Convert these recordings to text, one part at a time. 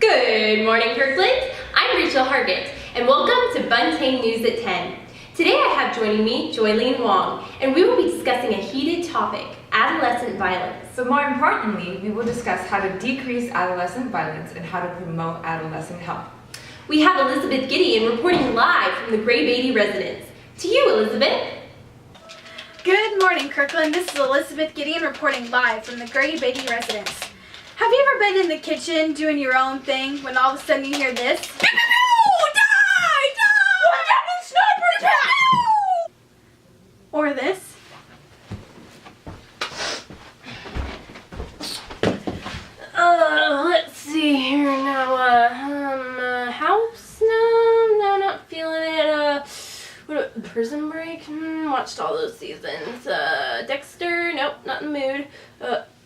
Good morning, Kirkland. I'm Rachel Hargett, and welcome to Buntain News at 10. Today I have joining me Joylene Wong, and we will be discussing a heated topic, adolescent violence. But more importantly, we will discuss how to decrease adolescent violence and how to promote adolescent health. We have Elizabeth Gideon reporting live from the Gray Beatty residence. To you, Elizabeth. Good morning, Kirkland. This is Elizabeth Gideon reporting live from the Gray Beatty residence. Have you ever been in the kitchen doing your own thing when all of a sudden you hear this? Die! Watch out, sniper attack! Or this? Let's see here now. House? No, not feeling it. What, Prison Break? Watched all those seasons. Dexter? Nope, not in the mood.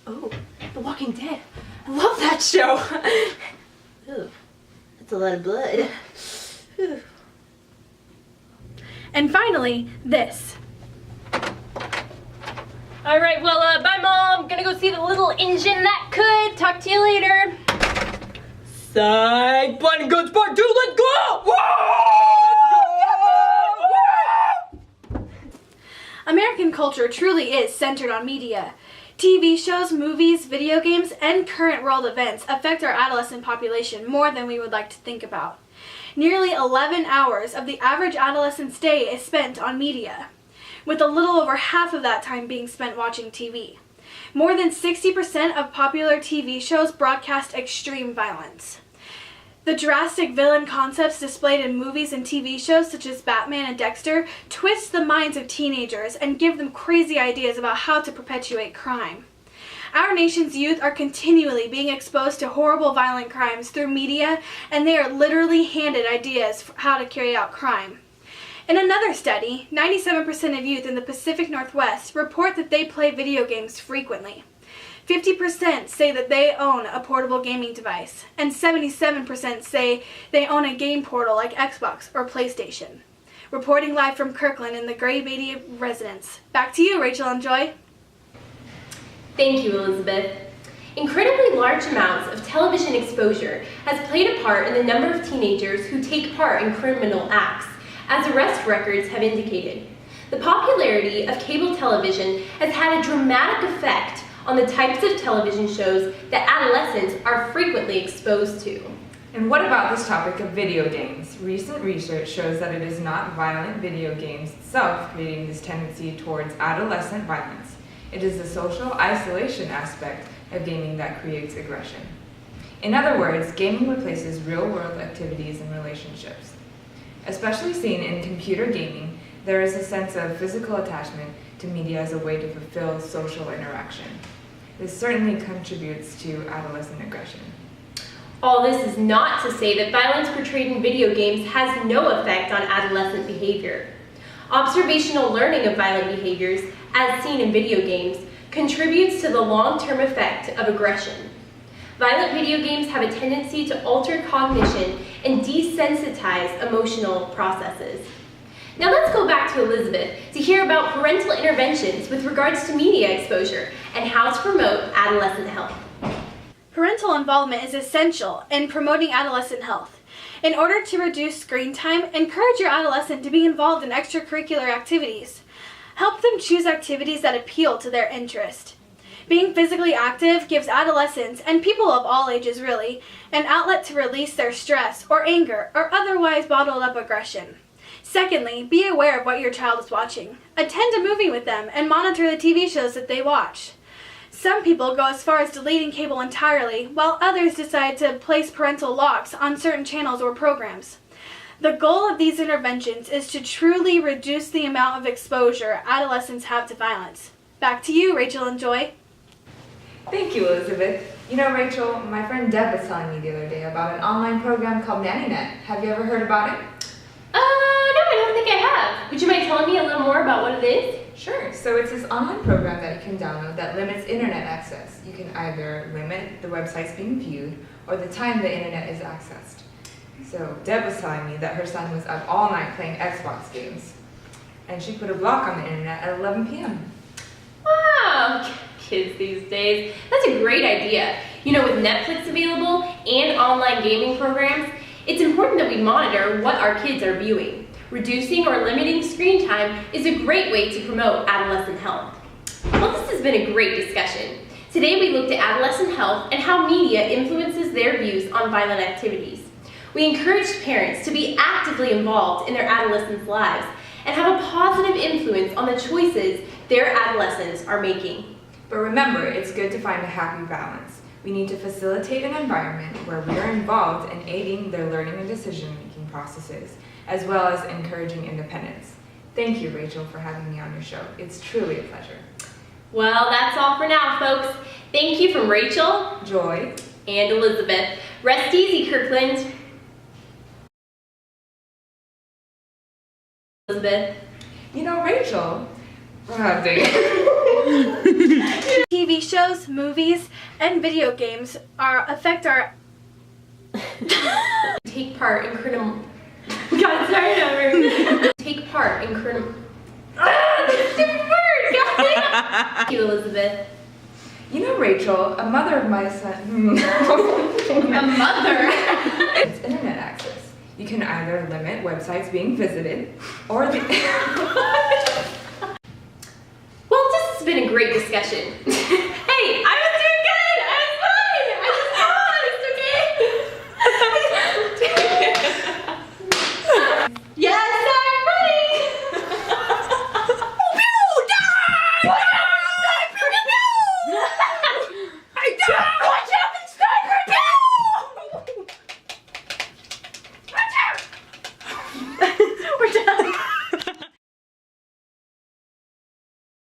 Oh, The Walking Dead. I love that show. Ooh, that's a lot of blood. Ooh. And finally, this. All right, well, bye, Mom. Gonna go see the little engine that could. Talk to you later. Side Blind Goods Part 2, let's go! American culture truly is centered on media. TV shows, movies, video games, and current world events affect our adolescent population more than we would like to think about. Nearly 11 hours of the average adolescent's day is spent on media, with a little over half of that time being spent watching TV. More than 60% of popular TV shows broadcast extreme violence. The drastic villain concepts displayed in movies and TV shows such as Batman and Dexter twist the minds of teenagers and give them crazy ideas about how to perpetuate crime. Our nation's youth are continually being exposed to horrible violent crimes through media, and they are literally handed ideas for how to carry out crime. In another study, 97% of youth in the Pacific Northwest report that they play video games frequently. 50% say that they own a portable gaming device, and 77% say they own a game portal like Xbox or PlayStation. Reporting live from Kirkland in the Gray Beatty residence. Back to you, Rachel and Joy. Thank you, Elizabeth. Incredibly large amounts of television exposure has played a part in the number of teenagers who take part in criminal acts, as arrest records have indicated. The popularity of cable television has had a dramatic effect on the types of television shows that adolescents are frequently exposed to. And what about this topic of video games? Recent research shows that it is not violent video games itself creating this tendency towards adolescent violence. It is the social isolation aspect of gaming that creates aggression. In other words, gaming replaces real-world activities and relationships. Especially seen in computer gaming, there is a sense of physical attachment to media as a way to fulfill social interaction. This certainly contributes to adolescent aggression. All this is not to say that violence portrayed in video games has no effect on adolescent behavior. Observational learning of violent behaviors, as seen in video games, contributes to the long-term effect of aggression. Violent video games have a tendency to alter cognition and desensitize emotional processes. Now let's go back to Elizabeth to hear about parental interventions with regards to media exposure and how to promote adolescent health. Parental involvement is essential in promoting adolescent health. In order to reduce screen time, encourage your adolescent to be involved in extracurricular activities. Help them choose activities that appeal to their interest. Being physically active gives adolescents, and people of all ages really, an outlet to release their stress or anger or otherwise bottled up aggression. Secondly, be aware of what your child is watching. Attend a movie with them and monitor the TV shows that they watch. Some people go as far as deleting cable entirely, while others decide to place parental locks on certain channels or programs. The goal of these interventions is to truly reduce the amount of exposure adolescents have to violence. Back to you, Rachel and Joy. Thank you, Elizabeth. You know, Rachel, my friend Deb was telling me the other day about an online program called NannyNet. Have you ever heard about it? No, I don't think I have. Would you mind telling me a little more about what it is? Sure. So it's this online program that you can download that limits internet access. You can either limit the websites being viewed or the time the internet is accessed. So Deb was telling me that her son was up all night playing Xbox games, and she put a block on the internet at 11 p.m. Wow, kids these days. That's a great idea. You know, with Netflix available and online gaming programs, it's important that we monitor what our kids are viewing. Reducing or limiting screen time is a great way to promote adolescent health. Well, this has been a great discussion. Today we looked at adolescent health and how media influences their views on violent activities. We encouraged parents to be actively involved in their adolescents' lives and have a positive influence on the choices their adolescents are making. But remember, it's good to find a happy balance. We need to facilitate an environment where we are involved in aiding their learning and decision-making processes, as well as encouraging independence. Thank you, Rachel, for having me on your show. It's truly a pleasure. Well, that's all for now, folks. Thank you from Rachel, Joy, and Elizabeth. Rest easy, Kirkland. Elizabeth. you know, Rachel, TV shows, movies, and video games affect our Take part in criminal. God, sorry, over. Take part in criminal. Stupid word, God. Thank you, Elizabeth. you know, Rachel, a mother of my son. A mother. It's internet access. You can either limit websites being visited, or Well, this has been a great discussion.